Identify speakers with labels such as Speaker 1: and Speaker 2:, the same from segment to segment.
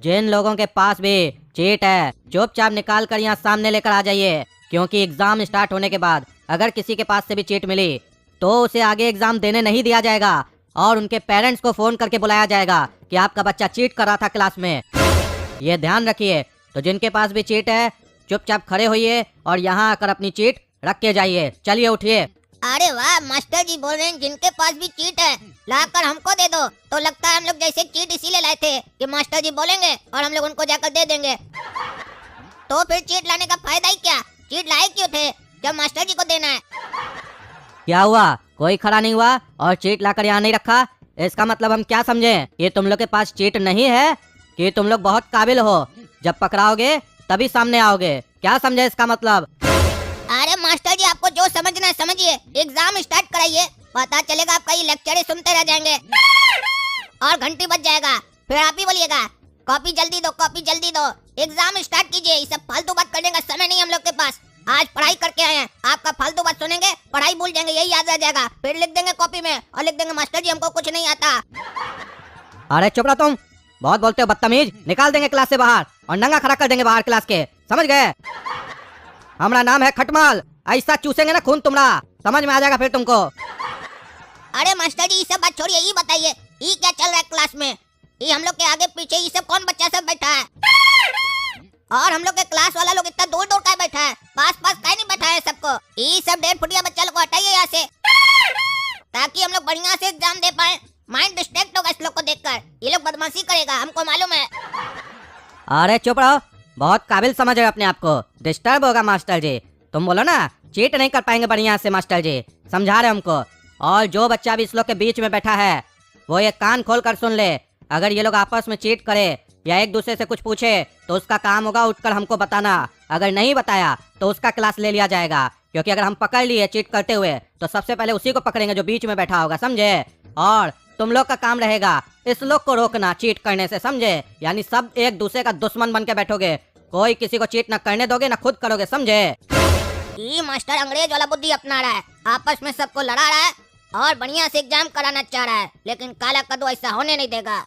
Speaker 1: जिन लोगों के पास भी चीट है चुपचाप निकाल कर यहाँ सामने लेकर आ जाइए, क्योंकि एग्जाम स्टार्ट होने के बाद अगर किसी के पास से भी चीट मिली तो उसे आगे एग्जाम देने नहीं दिया जाएगा और उनके पेरेंट्स को फोन करके बुलाया जाएगा कि आपका बच्चा चीट कर रहा था क्लास में। ये ध्यान रखिए। तो जिनके पास भी चीट है चुपचाप खड़े होइए और यहाँ आकर अपनी चीट रख के जाइए। चलिए उठिए।
Speaker 2: अरे वाह, मास्टर जी बोल रहे हैं जिनके पास भी चीट है लाकर हमको दे दो। तो लगता है हम लोग जैसे चीट इसीलिए लाए थे कि मास्टर जी बोलेंगे और हम लोग उनको जाकर दे देंगे। तो फिर चीट लाने का फायदा ही क्या? चीट लाए क्यों थे जब मास्टर जी को देना है?
Speaker 1: क्या हुआ, कोई खड़ा नहीं हुआ और चीट लाकर यहाँ नहीं रखा? इसका मतलब हम क्या समझे? ये तुम लोग के पास चीट नहीं है कि तुम लोग बहुत काबिल हो, जब पकड़ाओगे तभी सामने आओगे? क्या समझे इसका मतलब?
Speaker 2: अरे मास्टर जी, आपको जो समझना है समझिए, एग्जाम स्टार्ट कराइए, पता चलेगा आपका ये लेक्चर ही सुनते रह जाएंगे और घंटी बज जाएगा, फिर आप ही बोलिएगा कॉपी जल्दी दो, कॉपी जल्दी दो। एग्जाम स्टार्ट कीजिए, ये सब फालतू बात करने का समय नहीं हम लोग के पास। आज पढ़ाई करके आए हैं, आपका फालतू बात सुनेंगे पढ़ाई भूल जाएंगे, यही याद रह जाएगा। फिर लिख देंगे कॉपी में और लिख देंगे मास्टर जी हमको कुछ नहीं आता।
Speaker 1: अरे चुप रहो तुम, बहुत बोलते हो बदतमीज। निकाल देंगे क्लास से बाहर और नंगा खड़ा कर देंगे बाहर क्लास के, समझ गए? हमारा नाम है खटमल, ऐसा चूसेंगे ना खून तुम्हारा, समझ में आ जाएगा फिर तुमको।
Speaker 2: अरे मास्टर जी, ये सब बात छोड़िए, ये बताइए ये क्या चल रहा है क्लास में? ये हम लोग के आगे पीछे ये सब कौन बच्चा सब बैठा है? और हम लोग के क्लास वाला लोग इतना दूर दूर का बैठा है, पास पास का नहीं बैठा है सबको। ये सब 1.5 फुटिया बच्चा लोग को हटाइए यहाँ से, ताकि हम लोग बढ़िया से एग्जाम दे पाए। माइंड डिस्ट्रैक्ट होगा इस लोग को देखकर, ये लोग बदमाशी करेगा, हमको मालूम है।
Speaker 1: अरे चुप रहो, बहुत काबिल समझ रहे हो अपने आप को। डिस्टर्ब होगा मास्टर जी, तुम बोलो ना चीट नहीं कर पाएंगे बढ़िया से, मास्टर जी समझा रहे हमको। और जो बच्चा भी इस लोग के बीच में बैठा है वो ये कान खोल कर सुन ले, अगर ये लोग आपस में चीट करे या एक दूसरे से कुछ पूछे तो उसका काम होगा उठकर हमको बताना। अगर नहीं बताया तो उसका क्लास ले लिया जाएगा, क्योंकि अगर हम पकड़ लिए चीट करते हुए तो सबसे पहले उसी को पकड़ेंगे जो बीच में बैठा होगा, समझे? और तुम लोग का काम रहेगा इस लोग को रोकना चीट करने से, समझे? यानी सब एक दूसरे का दुश्मन बन के बैठोगे, कोई किसी को चीट न करने दोगे न खुद करोगे, समझे?
Speaker 2: ये मास्टर अंग्रेज वाला बुद्धि अपना रहा है, आपस में सबको लड़ा रहा है और बढ़िया से एग्जाम कराना चाह रहा है, लेकिन काला कद्दू ऐसा होने नहीं देगा।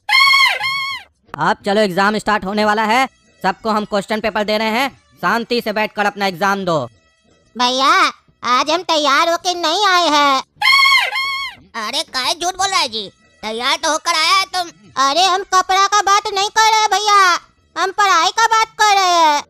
Speaker 1: अब चलो एग्जाम स्टार्ट होने वाला है, सबको हम क्वेश्चन पेपर दे रहे हैं, शांति से बैठकर अपना एग्जाम दो।
Speaker 2: भैया आज हम तैयार होके नहीं आए हैं। अरे काहे झूठ बोल रहा है जी, तैयार तो होकर आया है तुम। अरे हम कपड़ा का बात नहीं कर रहे भैया, हम पढ़ाई का बात कर रहे हैं।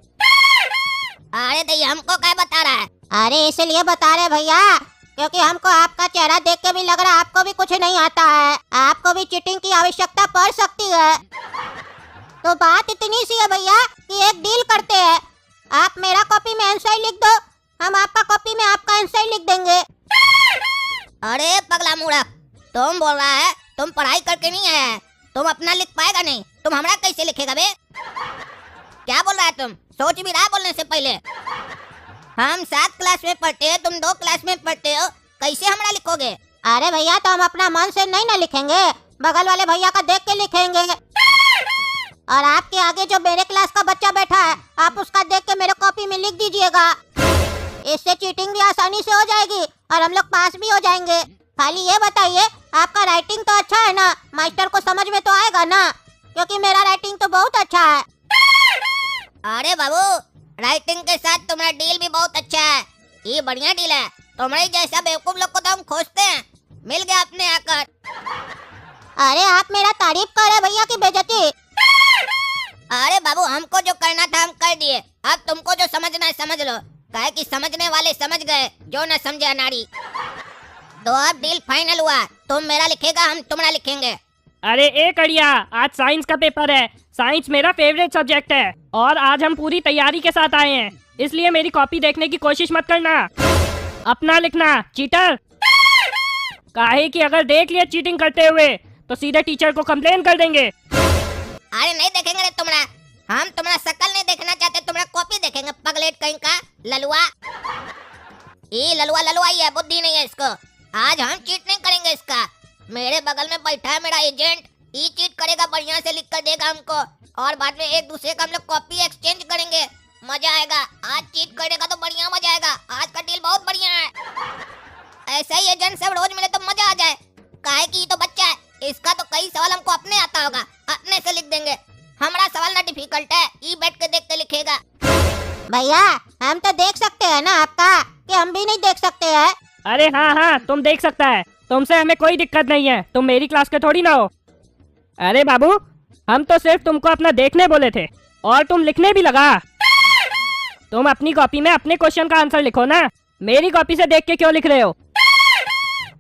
Speaker 2: अरे तो हमको क्या बता रहा है? अरे इसलिए बता रहे भैया क्योंकि हमको आपका चेहरा देख के भी लग रहा है आपको भी कुछ नहीं आता है, आपको भी चीटिंग की आवश्यकता पड़ सकती है। तो बात इतनी सी है भैया कि एक डील करते हैं, आप मेरा कॉपी में आंसर लिख दो, हम आपका कॉपी में आपका आंसर लिख देंगे। अरे पगला मूर्ख, तुम बोल रहा है तुम पढ़ाई करके नहीं आया है, तुम अपना लिख पाएगा नहीं, तुम हमारा कैसे लिखेगा बे? क्या बोल रहा है तुम? सोच भी रहा बोलने से पहले। हम 7 क्लास में पढ़ते हो, तुम 2 क्लास में पढ़ते हो, कैसे हमारा लिखोगे? अरे भैया तो हम अपना मन से नहीं ना लिखेंगे, बगल वाले भैया का देख के लिखेंगे। और आपके आगे जो मेरे क्लास का बच्चा बैठा है आप उसका देख के मेरे कॉपी में लिख दीजिएगा, इससे चीटिंग भी आसानी से हो जाएगी और हम लोग पास भी हो जाएंगे। खाली ये बताइए आपका राइटिंग तो अच्छा है ना, मास्टर को समझ में तो आएगा ना? क्योंकि मेरा राइटिंग तो बहुत अच्छा है। अरे बाबू, राइटिंग के साथ तुम्हारा डील भी बहुत अच्छा है, ये बढ़िया डील है। तुम्हारे जैसा बेवकूफ लोग को तो हम खोजते हैं, मिल गया आपने आकर। अरे आप मेरा तारीफ कर रहे भैया की बेइज्जती? अरे बाबू, हमको जो करना था हम कर दिए, अब तुमको जो समझना है समझ लो, काहे कि समझने वाले समझ गए, जो न समझे अनाड़ी। तो अब डील फाइनल हुआ, तुम मेरा लिखेगा हम तुम्हारा लिखेंगे।
Speaker 3: अरे एक अड़िया, आज साइंस का पेपर है, साइंस मेरा फेवरेट सब्जेक्ट है और आज हम पूरी तैयारी के साथ आए हैं, इसलिए मेरी कॉपी देखने की कोशिश मत करना, अपना लिखना चीटर। काहे कि अगर देख लिया चीटिंग करते हुए तो सीधे टीचर को कंप्लेन कर देंगे।
Speaker 2: अरे नहीं देखेंगे रे तुम्हारा, हम तुम्हारा शकल नहीं देखना चाहते, तुम्हारा कॉपी देखेंगे, पगलेट कहीं का ललुआ। ये ललुआ ललुआ ही है, बुद्धि नहीं है इसको। आज हम चीट नहीं करेंगे इसका, मेरे बगल में बैठा है मेरा एजेंट, ये चीट करेगा, बढ़िया से लिख कर देगा हमको और बाद में एक दूसरे का हम लोग कॉपी एक्सचेंज करेंगे, मजा आएगा। आज चीट करेगा तो बढ़िया मजा आएगा, आज का डील बहुत बढ़िया है। ऐसा ही एजेंट सब रोज मिले तो मजा आ जाए, काहे कि ये तो बच्चा है, इसका तो कई सवाल हमको अपने आता होगा, अपने से लिख देंगे। हमारा सवाल ना भैया हम तो देख सकते हैं ना आपका, कि हम भी नहीं देख सकते हैं?
Speaker 3: अरे हाँ हाँ, तुम देख सकता है, तुमसे हमें कोई दिक्कत नहीं है, तुम मेरी क्लास के थोड़ी ना हो। अरे बाबू, हम तो सिर्फ तुमको अपना देखने बोले थे और तुम लिखने भी लगा। तुम अपनी कॉपी में अपने क्वेश्चन का आंसर लिखो ना, मेरी कॉपी से देख के क्यों लिख रहे हो?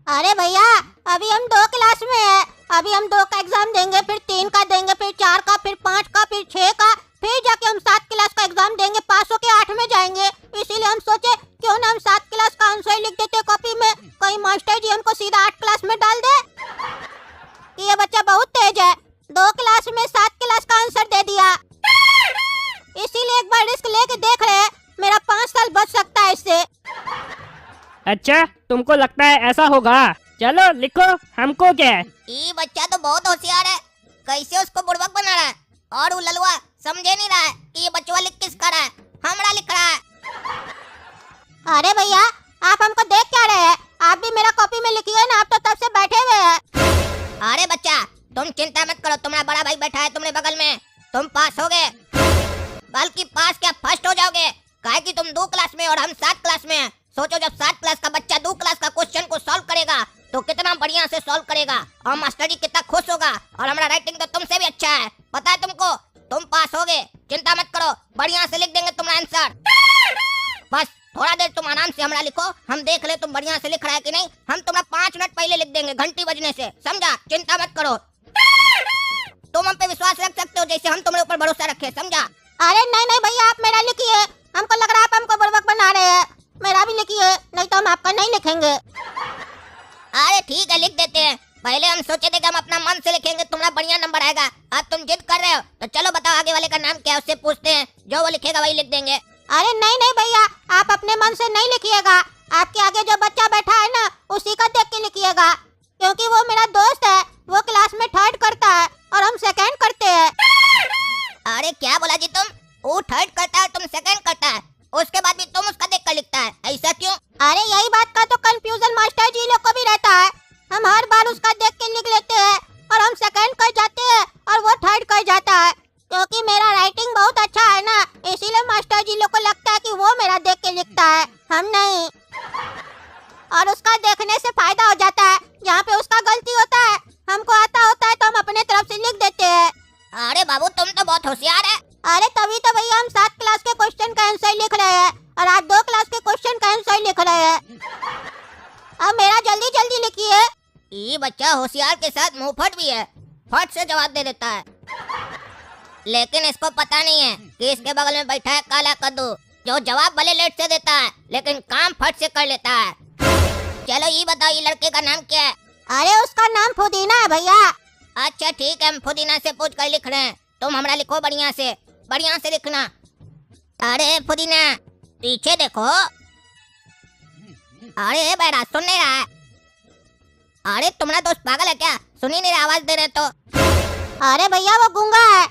Speaker 2: अरे भैया अभी हम 2 क्लास में है, अभी हम 2 का एग्जाम देंगे, फिर 3 का देंगे, फिर 4 का, फिर 5 का, फिर 6 का, फिर जाके हम 7 क्लास का एग्जाम देंगे, पास होके 8 में जाएंगे। इसीलिए हम सोचे क्यों ना हम 7 क्लास का आंसर लिख देते कॉपी में, कहीं मास्टर जी हमको सीधा 8 क्लास में डाल दे। ये बच्चा बहुत तेज है, 2 क्लास में 7 क्लास का आंसर दे दिया। इसीलिए एक बार रिस्क लेके देख रहे हैं, मेरा 5 साल बच सकता है इससे।
Speaker 3: अच्छा, तुमको लगता है ऐसा होगा? चलो लिखो, हमको क्या है।
Speaker 2: ये बच्चा तो बहुत होशियार है, कैसे उसको बुड़बक बना रहा है, और वो ललुआ समझे नहीं रहा है कि ये बच्चा लिख किसका रहा है, हमरा लिख रहा है। अरे भैया आप हमको देख क्या रहे हैं, आप भी मेरा कॉपी में लिखिए ना, आप तो तब से बैठे हुए हैं। अरे बच्चा तुम चिंता मत करो, तुम्हारा बड़ा भाई बैठा है तुम्हारे बगल में, तुम पास हो गए, बल्कि पास क्या फर्स्ट हो जाओगे, काहे कि तुम 2 क्लास में और हम 7 क्लास में हैं। सोचो जब 7 क्लास का बच्चा 2 क्लास का क्वेश्चन को सॉल्व करेगा तो कितना बढ़िया से सॉल्व करेगा, और मास्टर जी कितना खुश होगा, और हमारा राइटिंग तो तुमसे भी अच्छा है, पता है तुमको। तुम पास हो गए, चिंता मत करो, बढ़िया से लिख देंगे तुम्हारा आंसर। बस थोड़ा देर तुम आराम से हमारा लिखो, हम देख ले तुम बढ़िया से लिख रहा है कि नहीं, हम तुम्हारा 5 मिनट पहले लिख देंगे घंटी बजने से, समझा? चिंता मत करो, तुम हम पे विश्वास रख सकते हो जैसे हम तुम्हारे ऊपर भरोसा रखे, समझा? अरे नहीं नहीं भैया आप मेरा लिखिए, हमको लग रहा है आप हमको बुड़बक बना रहे हैं, मेरा भी लिखिए, नहीं तो हम आपका नहीं लिखेंगे। अरे ठीक है लिख देते हैं, पहले हम सोचे थे कि हम अपना मन से लिखेंगे, तुम्हारा बढ़िया नंबर आएगा, अब तुम जिद कर रहे हो तो चलो बताओ आगे वाले का नाम क्या है, उससे पूछते हैं, जो वो लिखेगा वही लिख देंगे। अरे नहीं नहीं भैया आप अपने मन से नहीं लिखिएगा, आपके आगे जो बच्चा बैठा है ना उसी का देख के लिखिएगा, क्योंकि वो मेरा दोस्त है, वो क्लास में 3rd करता है और हम 2nd करते हैं। अरे क्या बोला जी तुम, वो 3rd करता है तुम 2nd करता है, उसके बाद भी तुम उसका देख कर लिखता है, ऐसा क्यों? अरे यही बात का तो कंफ्यूजन मास्टर जी लोग को भी रहता है, हम हर बार उसका देख के लिख लेते हैं और हम 2nd कर जाते हैं और वो 3rd कर जाता है, क्योंकि मेरा राइटिंग बहुत अच्छा है ना, इसीलिए मास्टर जी लोग को लगता है कि वो मेरा देख के लिखता है, हम नहीं। और उसका देखने से फायदा हो जाता है, जहाँ पे उसका गलती होता है हमको आता होता है तो हम अपने तरफ से लिख देते हैं। अरे बाबू तुम तो बहुत होशियार है। अरे तभी तो भैया हम 7 क्लास के क्वेश्चन का आंसर लिख रहे हैं और आज 2 क्लास के क्वेश्चन का आंसर लिख रहे हैं। अब मेरा जल्दी जल्दी लिखिए। ये बच्चा होशियार के साथ मुंहफट भी है, फट से जवाब दे देता है, लेकिन इसको पता नहीं है कि इसके बगल में बैठा है काला कद्दू, जो जवाब भले लेट से देता है लेकिन काम फट से कर लेता है। चलो ये बताओ ये लड़के का नाम क्या है? अरे उसका नाम फुदीना है भैया। अच्छा ठीक है हम फुदीना से पूछ कर लिख रहे हैं, तुम हमारा लिखो बढ़िया से लिखना। अरे फुदीना पीछे देखो, अरे बैरा सुन नहीं रहा है? अरे तुम्हारा दोस्त पागल है क्या, सुन ही नहीं रहा, आवाज दे रहे तो? अरे भैया वो गूंगा है।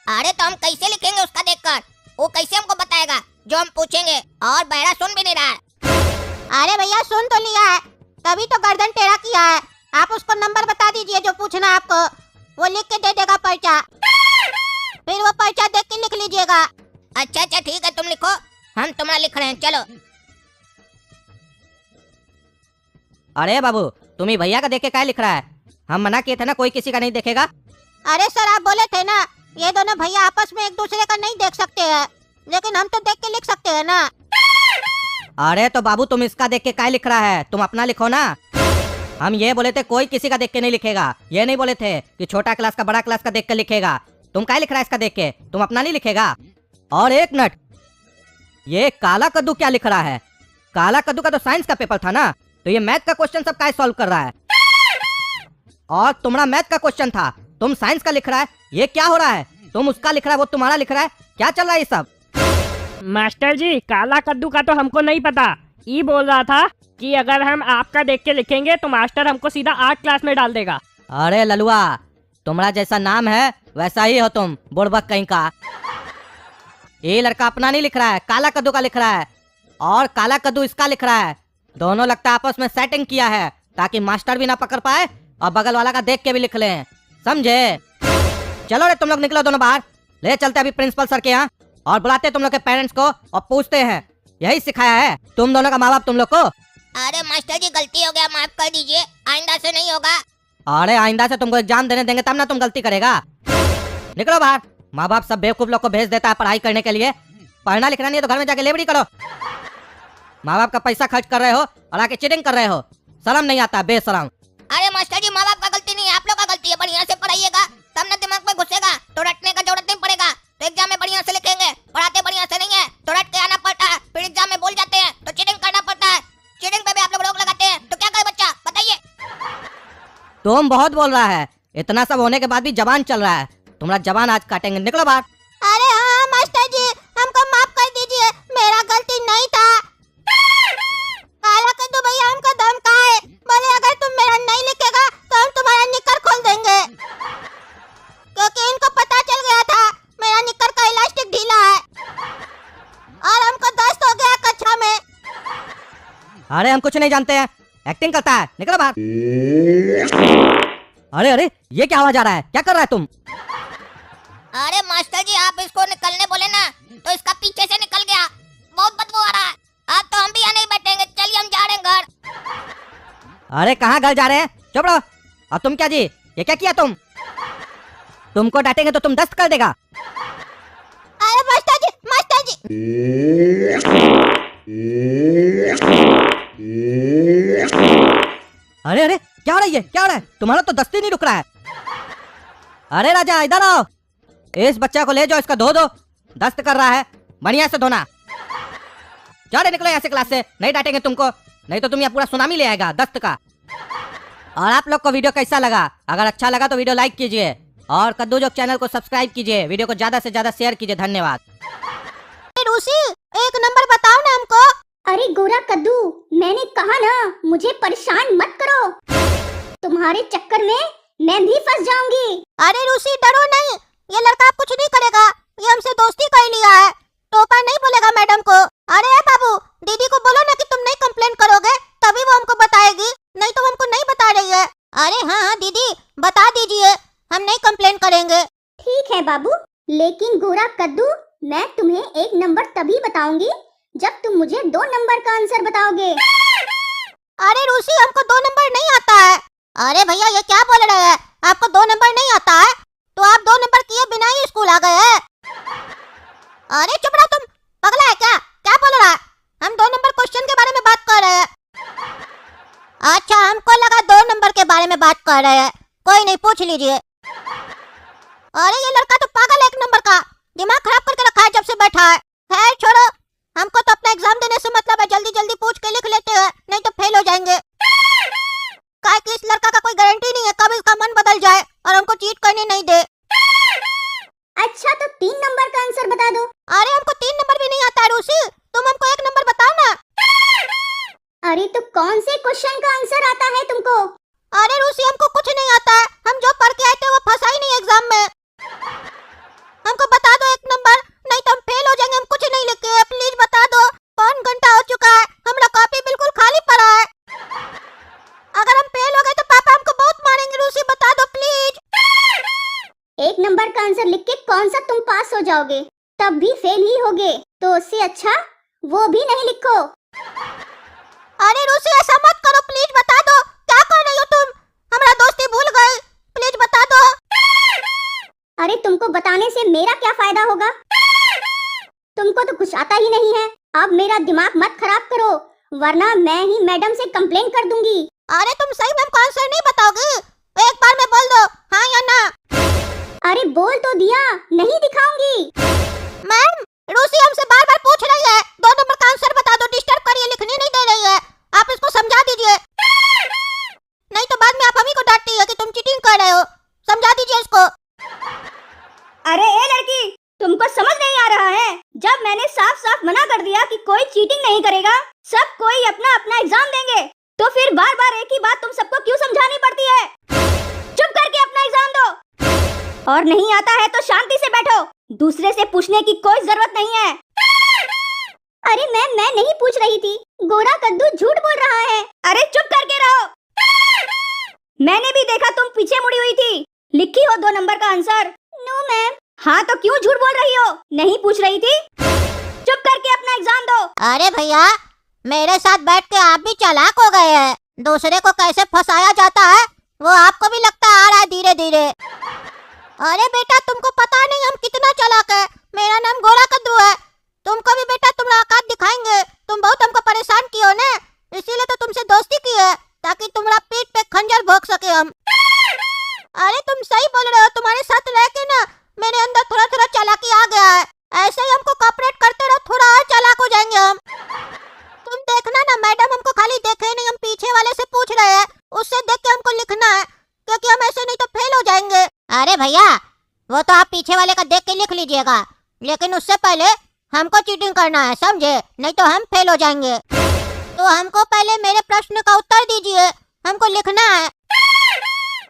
Speaker 2: अरे तो हम कैसे लिखेंगे उसका देखकर, वो कैसे हमको बताएगा जो हम पूछेंगे, और बैरा सुन भी नहीं रहा है। अरे भैया सुन तो लिया है, तभी तो गर्दन टेढ़ा किया है, आप उसको नंबर बता दीजिए जो पूछना आपको, वो लिख के दे देगा पर्चा, फिर वो पर्चा देख के लिख लीजिएगा। अच्छा ठीक है तुम लिखो, हम तुम्हारा लिख रहे हैं, चलो।
Speaker 1: अरे बाबू तुम ही भैया का देख के क्या लिख रहा है, हम मना किए थे ना कोई किसी का नहीं देखेगा।
Speaker 2: अरे सर आप बोले थे ना ये दोनों भैया आपस में एक दूसरे का नहीं देख सकते हैं, लेकिन हम तो देख के लिख सकते हैं ना।
Speaker 1: अरे तो बाबू तुम इसका देख के क्या लिख रहा है, तुम अपना लिखो ना। हम ये बोले थे कोई किसी का देख के नहीं लिखेगा, ये नहीं बोले थे कि छोटा क्लास का बड़ा क्लास का देख के लिखेगा। तुम क्या लिख रहा है इसका देख के, तुम अपना नहीं लिखेगा। और एक मिनट, ये काला कद्दू क्या लिख रहा है? काला कद्दू का तो साइंस का पेपर था ना, तो ये मैथ का क्वेश्चन सब क्या सॉल्व कर रहा है? और तुम्हारा मैथ का क्वेश्चन था, तुम साइंस का लिख रहा है, ये क्या हो रहा है? तुम उसका लिख रहा है वो तुम्हारा लिख रहा है, क्या चल रहा है ये सब?
Speaker 3: मास्टर जी काला कद्दू का तो हमको नहीं पता, ये बोल रहा था कि अगर हम आपका देख के लिखेंगे तो मास्टर हमको सीधा 8 क्लास में डाल देगा।
Speaker 1: अरे ललुआ तुम्हारा जैसा नाम है वैसा ही हो तुम, बुड़बक कहीं का। ये लड़का अपना नहीं लिख रहा है, काला कद्दू का लिख रहा है, और काला कद्दू इसका लिख रहा है। दोनों लगता है आपस में सेटिंग किया है ताकि मास्टर भी ना पकड़ पाए और बगल वाला का देख के भी लिख लें, समझे? चलो रे तुम लोग निकलो दोनों बाहर, ले चलते अभी प्रिंसिपल सर के यहाँ। और बुलाते तुम लोग के पेरेंट्स को और पूछते हैं। यही सिखाया है तुम दोनों का माँ बाप तुम लोग को?
Speaker 2: अरे मास्टर जी गलती हो गया, माफ कर दीजिए, आइंदा से नहीं होगा।
Speaker 1: अरे आइंदा से तुमको एग्जाम देने देंगे तब ना तुम गलती करेगा। निकलो बाहर। माँ बाप सब बेवकूफ लोग को भेज देता है पढ़ाई करने के लिए। पढ़ना लिखना नहीं है तो घर में जाके लेबड़ी करो। माँ बाप का पैसा खर्च कर रहे हो और आके चीटिंग कर रहे हो। शर्म नहीं आता? बेशरम।
Speaker 2: अरे मास्टर जी माँ बाप का गलती नहीं है, आप लोग का गलती है। बढ़िया से पढ़ाइएगा तब ना दिमाग में घुसेगा, तो रटने का जरूरत नहीं पड़ेगा। तो एग्जाम में बढ़िया से लिखेंगे। पढ़ाते बढ़िया से नहीं है तो रट के आना पड़ता है, फिर एग्जाम में बोल जाते हैं तो चीटिंग करना पड़ता है। चीटिंग पे भी आप लोग रोक लगाते हैं, तो क्या करे बच्चा, बताइए।
Speaker 1: तुम बहुत बोल रहा है। इतना सब होने के बाद भी जबान चल रहा है। तुम्हारा जबान आज काटेंगे। निकलो बाहर।
Speaker 2: अरे हाँ मास्टर जी, हमको माफ कर दीजिए, मेरा गलती नहीं था। काला कद्दू भैया हमको धमकाए, बोले अगर तुम मेरा नहीं लिखेगा तो हम तुम्हारा निक्कर खोल देंगे, क्योंकि इनको पता चल गया था मेरा निक्कर का इलास्टिक ढीला है और हमको दस्त हो गया कक्षा में।
Speaker 1: अरे हम कुछ नहीं जानते हैं, एक्टिंग करता है। निकलो बाहर। अरे अरे ये क्या आवाज आ रहा है? क्या कर रहा है तुम?
Speaker 2: अरे मास्टर जी आप इसको निकलने बोले ना तो इसका पीछे से निकल गया, बहुत बदबू आ रहा है। अब तो हम भी यहाँ नहीं बैठेंगे, चलिए हम जा रहे हैं घर।
Speaker 1: अरे कहाँ घर जा रहे हैं? चुप रहो। और तुम क्या जी, ये क्या किया तुम? तुमको डांटेंगे तो तुम दस्त कर देगा।
Speaker 2: अरे मास्टर जी, मास्टर जी।
Speaker 1: अरे अरे क्या हो रहा है? ये क्या हो रहा है? तुम्हारा तो दस्ती नहीं रुक रहा है। अरे राजा इधर आओ। इस बच्चा को ले जाओ, इसका धो दो, दस्त कर रहा है। बढ़िया से धोना। चलो निकलो यहाँ से क्लास से, नहीं डांटेंगे तुमको, नहीं तो तुम यहाँ पूरा सुनामी ले आएगा दस्त का। और आप लोग को वीडियो कैसा लगा? अगर अच्छा लगा तो वीडियो लाइक कीजिए और कद्दू जोक चैनल को सब्सक्राइब कीजिए। वीडियो को ज्यादा से ज्यादा शेयर कीजिए। धन्यवाद।
Speaker 2: रूसी एक नंबर बताओ ना हमको।
Speaker 4: अरे गोरा कद्दू, मैंने कहा ना मुझे परेशान मत करो, तुम्हारे चक्कर में मैं भी फंस जाऊंगी।
Speaker 2: अरे रूसी डरो नहीं, ये लड़का कुछ नहीं करेगा, ये हमसे दोस्ती कर लिया है, टोपा नहीं बोलेगा मैडम को। अरे बाबू दीदी को बोलो ना कि तुम नहीं कंप्लेन करोगे, तभी वो हमको बताएगी, नहीं तो हमको नहीं बता रही है। अरे हाँ हाँ दीदी बता दीजिए, हम नहीं कंप्लेन करेंगे।
Speaker 4: ठीक है बाबू, लेकिन गोरा कद्दू मैं तुम्हें एक नंबर तभी बताऊंगी जब तुम मुझे 2 नंबर का आंसर बताओगे।
Speaker 2: अरे रूसी हमको 2 नंबर नहीं आता है। अरे भैया ये क्या बोल रहे हैं, आपको 2 नंबर नहीं आता है तो आप 2 नंबर किए बिना ही स्कूल आ गए हैं। अरे चुप रहो, तुम पगला है क्या? क्या बोल रहा है? हम 2 नंबर क्वेश्चन के बारे में बात कर रहे हैं। अच्छा हमको लगा 2 नंबर के बारे में बात कर रहे हैं, कोई नहीं पूछ लीजिए। अरे ये लड़का तो पागल है, 1 नंबर का दिमाग खराब करके रखा है जब से बैठा है। खैर छोड़ो, हमको तो अपना एग्जाम देने से मतलब है, जल्दी जल्दी पूछ के लिख लेते हैं, नहीं तो फेल हो जाएंगे। काहे कि इस लड़का का कोई गारंटी नहीं है कब इसका मन बदल जाए और हमको चीट करने नहीं दे।
Speaker 4: अच्छा तो 3 नंबर का आंसर बता दो।
Speaker 2: अरे हमको 3 नंबर भी नहीं आता है रूसी, तुम हमको 1 नंबर बताओ ना।
Speaker 4: अरे तो कौन से क्वेश्चन का आंसर आता है तुमको?
Speaker 2: अरे रूसी हमको कुछ नहीं आता है, हम जो पढ़ के आए थे वो फंसा ही नहीं एग्जाम में। हमको बता दो 1 नंबर, नहीं तो हम फेल हो जाएंगे, हम कुछ नहीं लिखे हैं, प्लीज बता दो। 5 घंटा हो चुका है, हमारा कॉपी बिल्कुल खाली पड़ा है। अगर हम फेल हो गए तो पापा हमको बहुत मारेंगे, रूसी बता दो प्लीज।
Speaker 4: 1 नंबर का आंसर लिख के कौन सा तुम पास हो जाओगे, तब भी फेल ही होगे, तो उससे अच्छा वो भी नहीं लिखो।
Speaker 2: अरे रूसी ऐसा मत करो, प्लीज बता दो, क्या कर रही हो तुम? हमारा दोस्ती भूल गई, प्लीज बता दो।
Speaker 4: अरे तुमको बताने से मेरा क्या फायदा होगा, तुमको तो कुछ आता ही नहीं है। अब मेरा दिमाग मत खराब करो, वरना मैं ही मैडम से कंप्लेन कर दूंगी।
Speaker 2: अरे तुम सही में हमको आंसर नहीं बताओगी? एक बार में बोल दो हाँ या ना।
Speaker 4: अरे बोल तो दिया, नहीं दिखाऊंगी।
Speaker 2: मैम रूसी हमसे बार बार पूछ रही है 2 नंबर का आंसर बता दो, डिस्टर्ब करिए, लिखने नहीं दे रही है, आप इसको समझा दीजिए, नहीं तो बाद में आप हमी को डांटती है कि तुम चीटिंग कर रहे हो। समझा दीजिए इसको।
Speaker 4: अरे ए लड़की, तुमको समझ नहीं आ रहा है? जब मैंने साफ साफ मना कर दिया कि कोई चीटिंग नहीं करेगा, सब कोई अपना अपना एग्जाम देंगे, तो फिर बार बार एक ही बात तुम सबको क्यों समझानी पड़ती है? चुप करके अपना एग्जाम दो, और नहीं आता है तो शांति से बैठो, दूसरे से पूछने की कोई जरूरत नहीं है। अरे मैं नहीं पूछ रही थी, गोरा कद्दू झूठ बोल रहा है। अरे चुप करके रहो, मैंने भी देखा तुम पीछे मुड़ी हुई थी, लिखी हो 2 नंबर का आंसर। नो मैम, हाँ तो क्यों झूठ बोल रही हो? नहीं पूछ रही थी? चुप करके अपना एग्जाम दो।
Speaker 2: अरे भैया, मेरे साथ बैठ के आप भी चालाक हो गए हैं। दूसरे को कैसे फंसाया जाता है वो आपको भी लगता आ रहा है धीरे धीरे। अरे बेटा, तुमको पता नहीं हम कितना चालाक है। मेरा नाम गोला कद्दू है। तुमको भी बेटा तुम्हारा औकात दिखाएंगे। तुम बहुत हमको परेशान किए हो ना, इसीलिए तो तुमसे दोस्ती की है, ताकि तुम्हारा पीठ पे खंजर भोंक सके हम। अरे तुम सही बोल रहे हो, तुम्हारे साथ रह के ना मेरे अंदर थोड़ा थोड़ा चालाकी आ गया है। ऐसे ही हमको कॉपरेट करते रहो, थोड़ा और चालाक हो जाएंगे हम। तुम देखना ना, मैडम हमको खाली देखे नहीं, हम पीछे वाले से पूछ रहे हैं, उससे देख के हमको लिखना है, क्योंकि हम ऐसे नहीं तो फेल हो जाएंगे। अरे भैया, वो तो आप पीछे वाले का देख के लिख लीजिएगा, लेकिन उससे पहले हमको चीटिंग करना है, समझे? नहीं तो हम फेल हो जाएंगे। तो हमको पहले मेरे प्रश्न का उत्तर दीजिए, हमको लिखना है।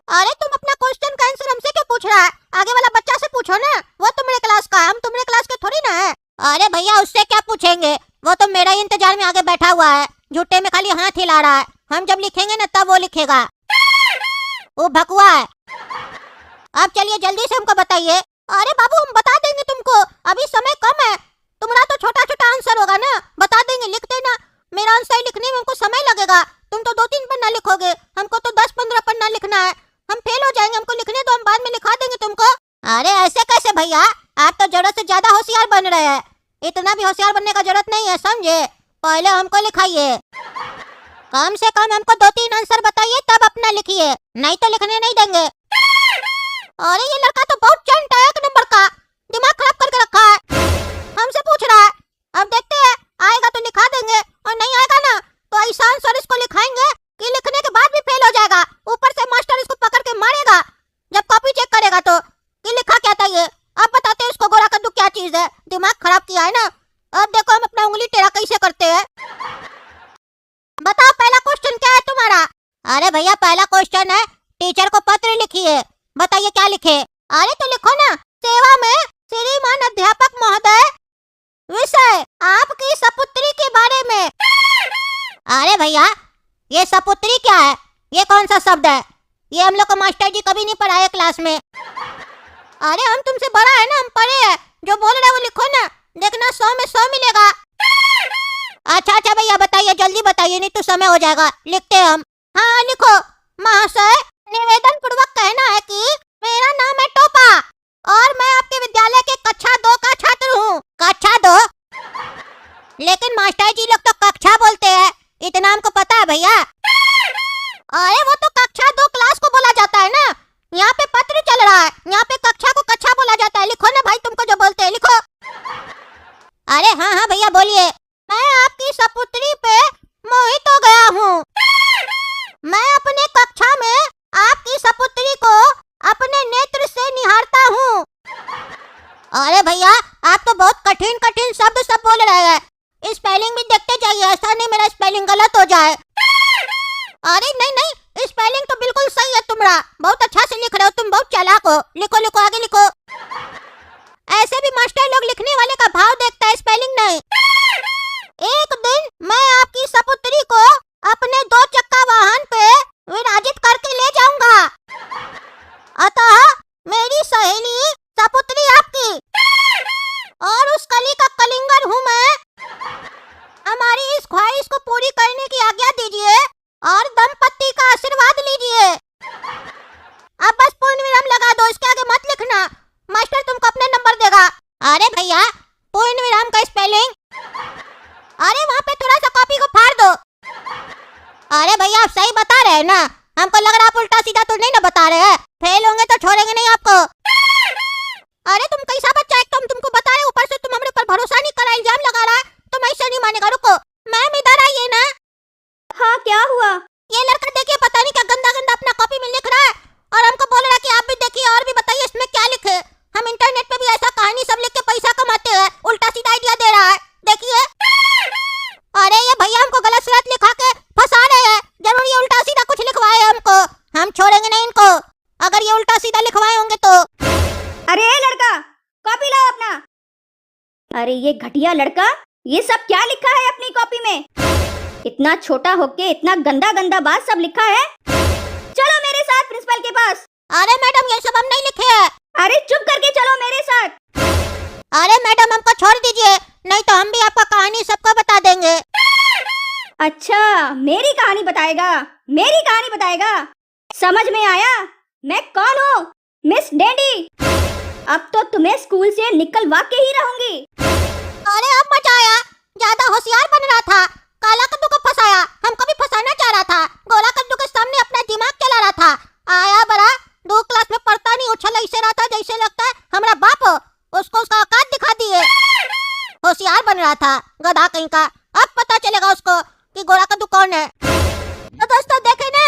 Speaker 2: अरे तुम अपना क्वेश्चन का आंसर हमसे क्यों पूछ रहा है? आगे वाला बच्चा से पूछो ना, वो तुम्हारे क्लास का, हम तुम्हारे क्लास के थोड़ी ना है। अरे भैया, उससे क्या पूछेंगे, वो तो मेरा ही इंतजार में आगे बैठा हुआ है, झूठे में खाली हाथ हिला रहा है। हम जब लिखेंगे ना तब वो लिखेगा, वो भकुआ है। अब चलिए जल्दी से हमको बताइए। अरे बाबू, हम बता देंगे तुमको, अभी समय कम है। तुम्हारा तो छोटा छोटा आंसर होगा ना, बता देंगे, लिख देना। मेरा आंसर लिखने में हमको समय लगेगा, तुम तो 2-3 पन्ना लिखोगे, हमको तो 10-15 पन्ना लिखना है। हम फेल हो जाएंगे, हमको लिखने दो, हम बाद में लिखा देंगे तुमको। अरे ऐसे कैसे भैया, आप तो जरूरत से ज्यादा होशियार बन रहे हैं। इतना भी होशियार बनने का जरूरत नहीं है, समझे? पहले हमको लिखाइए, कम से कम हमको 2-3 आंसर बताइए, तब अपना लिखिए, नहीं तो लिखने नहीं देंगे। अरे ये लड़का तो बहुत चंट है, 1 नंबर का, दिमाग खराब करके रखा है। हमसे पूछ रहा है, अब देखते हैं, आएगा तो लिखा देंगे, और नहीं आएगा ना तो ऐसा आंसर इसको लिखाएंगे कि लिखने के बाद भी फेल हो जाएगा। ऊपर से मास्टर इसको पकड़ के मारेगा जब कॉपी चेक करेगा, तो कि लिखा क्या था ये। अब बताते हैं इसको गोला कद्दू क्या चीज है, दिमाग खराब किया है ना। अब देखो हम अपना उंगली टेढ़ा कैसे करते हैं। बताओ पहला क्वेश्चन क्या है तुम्हारा? अरे भैया, पहला क्वेश्चन है, टीचर को पत्र लिखिए। बताइए क्या लिखे? अरे तो लिखो ना, सेवा में श्रीमान अध्यापक महोदय, विषय आपकी सपुत्री के बारे में। अरे भैया, ये सपुत्री क्या है? ये कौन सा शब्द है? ये हम लोग को मास्टर जी कभी नहीं पढ़ाए क्लास में। अरे हम तुमसे बड़ा है ना, हम पढ़े हैं, जो बोल रहे वो लिखो ना, देखना 100 में 100 मिलेगा। अच्छा भैया बताइए, जल्दी बताइए, नहीं तो समय हो जाएगा, लिखते हैं हम। हाँ लिखो। महाशय, निवेदन पूर्वक कहना है कि मेरा नाम है टोपा और मैं आपके विद्यालय के कक्षा 2 का छात्र हूँ। कक्षा 2? लेकिन मास्टर जी लोग तो कक्षा बोलते हैं, इतना हमको पता है भैया। अरे वो तो कक्षा 2 क्लास को बोला जाता है ना, यहाँ पे पत्र चल रहा है, यहाँ पे कक्षा को कक्षा बोला जाता है। लिखो ना भाई, तुमको जो बोलते हैं लिखो। अरे हाँ भैया बोलिए। मैं आपकी सपुत्री पे मोहित हो गया हूँ। मैं अपने कक्षा में आपकी सपुत्री को अपने नेत्र से निहारता हूँ। अरे भैया, आप तो बहुत कठिन कठिन शब्द सब बोल रहे हैं, स्पेलिंग भी देखते जाइए, ऐसा नहीं मेरा स्पेलिंग गलत हो जाए। अरे नहीं, स्पेलिंग तो बिल्कुल सही है तुम्हारा, बहुत अच्छा से लिख रहे हो तुम, बहुत चालाक हो। लिखो लिखो, आगे लिखो। ऐसे भी मास्टर लोग लिखने वाले का भाव देखता है, स्पेलिंग नहीं। एक दिन मैं आपकी सपुत्री को अपने 2 चक्का वाहन पे विराजित करके ले जाऊंगा, अतः मेरी सहेली सपुत्री आपकी और उस कली का कलिंगर हूँ मैं। हमारी इस ख्वाहिश को पूरी करने की आज्ञा दीजिए और दंपति का आशीर्वाद लीजिए। अब बस पूर्ण विराम लगा दो, इसके आगे मत लिखना, मास्टर तुमको अपने नंबर देगा। अरे भैया, पूर्ण विराम का स्पेलिंग? अरे वहाँ पे थोड़ा सा कॉपी को फाड़ दो। अरे भैया, आप सही बता रहे हैं ना, हमको लग रहा आप उल्टा सीधा तो नहीं ना बता रहे हैं। फेल होंगे तो छोड़ेंगे नहीं आपको। अरे तुम कैसा बच्चा है, तुम तुमको बता रहे, ऊपर से तुम हमारे ऊपर भरोसा नहीं कर रहा, इल्जाम लगा रहा है, तुम ऐसे नहीं मानेगा। रुको मैम, इधर आइए ना।
Speaker 4: हाँ क्या हुआ?
Speaker 2: ये लड़का देखिए, पता नहीं क्या गंदा गंदा अपना कॉपी में लिख रहा है, और हमको बोल रहा है कि आप भी देखिए और भी बताइए इसमें क्या लिखे। हम इंटरनेट पे भी ऐसा कहानी सब लिख के पैसा कमाते हैं, उल्टा सीधा आइडिया दे रहा है, देखिए। अरे ये भैया हमको गलत सलत लिखा के फंसा रहे हैं, जरूर ये उल्टा सीधा कुछ लिखवाए हमको, हम छोड़ेंगे नहीं इनको अगर ये उल्टा सीधा लिखवाए होंगे तो।
Speaker 4: अरे ए लड़का, कॉपी लाओ अपना। अरे ये घटिया लड़का, ये सब क्या लिखा है अपनी कॉपी में? इतना छोटा होके इतना गंदा गंदा बात सब लिखा है। चलो मेरे साथ प्रिंसिपल के पास।
Speaker 2: अरे मैडम, ये सब हम नहीं लिखे हैं।
Speaker 4: अरे चुप करके चलो मेरे साथ।
Speaker 2: दीजिए, नहीं तो हम भी आपका कहानी सबको बता देंगे।
Speaker 4: अच्छा, मेरी कहानी बताएगा? मेरी कहानी बताएगा? समझ में आया मैं कौन हूँ? Miss Dandy. अब तो तुम्हें स्कूल से निकलवा के ही रहूंगी।
Speaker 2: अरे अब मजा आया, ज्यादा होशियार बन रहा था, काला कद्दू को फंसाया, हमको भी फंसाना चाह रहा था, गोला कद्दू के सामने अपना दिमाग चला रहा था। आया बड़ा 2 क्लास में पढ़ता नहीं, उछल ऐसे रहा था जैसे लगता है हमारा बाप हो, उसको उसका औकात दिखा दिए। होशियार बन रहा था गधा कहीं का, अब पता चलेगा उसको कि गोला कद्दू कौन है। तो दोस्तों देखे ना,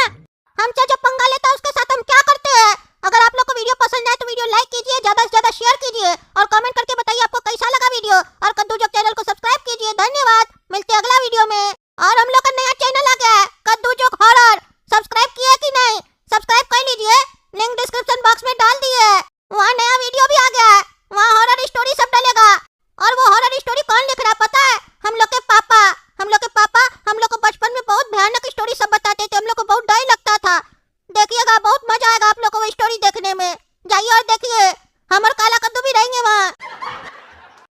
Speaker 2: हमसे जो पंगा लेता है उसके साथ हम क्या करते हैं। अगर आप लोग को वीडियो पसंद आए तो वीडियो लाइक कीजिए, ज्यादा से ज्यादा शेयर कीजिए और कमेंट करके बताइए आपको कैसा लगा वीडियो, और कद्दू जोक चैनल को सब्सक्राइब कीजिए। धन्यवाद, मिलते हैं अगला वीडियो में। और हम लोग का नया चैनल आ गया है कद्दू जोक हॉरर, सब्सक्राइब किया कि नहीं? सब्सक्राइब कर लीजिए, लिंक डिस्क्रिप्शन बॉक्स में डाल दिए है। वहाँ नया वीडियो भी आ गया है, वहाँ हॉरर स्टोरी सब डलेगा। और वो हॉरर स्टोरी कौन लिख रहा पता है? हम लोग के पापा। हम लोग को बचपन में बहुत भयानक स्टोरी सब बताते थे, हम लोग को बहुत डर लगता था। देखिएगा, बहुत मजा आएगा आप लोग को वो स्टोरी देखने में। जाइए और देखिए, हम और काला कद्दू भी रहेंगे वहाँ।